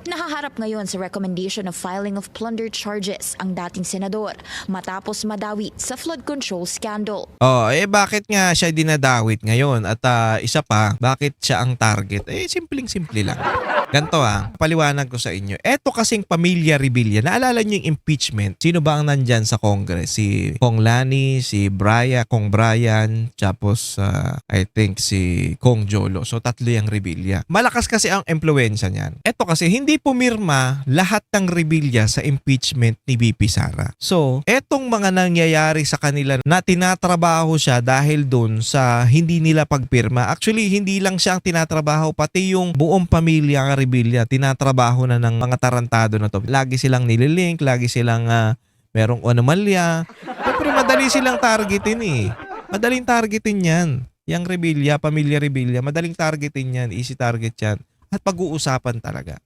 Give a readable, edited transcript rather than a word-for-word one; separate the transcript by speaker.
Speaker 1: Nahaharap ngayon sa recommendation of filing of plunder charges ang dating senador matapos madawit sa flood control scandal.
Speaker 2: Bakit nga siya dinadawit ngayon? At isa pa, bakit siya ang target? Simpleng-simple lang. Ganto paliwanag ko sa inyo. Eto kasing pamilya Revilla, naalala niyo yung impeachment? Sino ba ang nandyan sa Congress? Si Kong Lani, si Kong Brian, tapos I think si Kong Jolo. So tatlo yung Revilla. Malakas kasi ang impluwensya niyan. Eto kasi hindi pumirma lahat ng Revilla sa impeachment ni VP Sara. So, etong mga nangyayari sa kanila na tinatrabaho siya dahil dun sa hindi nila pagpirma. Actually, hindi lang siya ang tinatrabaho, pati yung buong pamilya Revilla, tinatrabaho na ng mga tarantado na to. Lagi silang nililink, lagi silang merong anomalya. Siyempre, madali silang targetin Madaling targetin yan. Yang Revilla, pamilya Revilla, madaling targetin yan, easy target yan. At pag-uusapan talaga.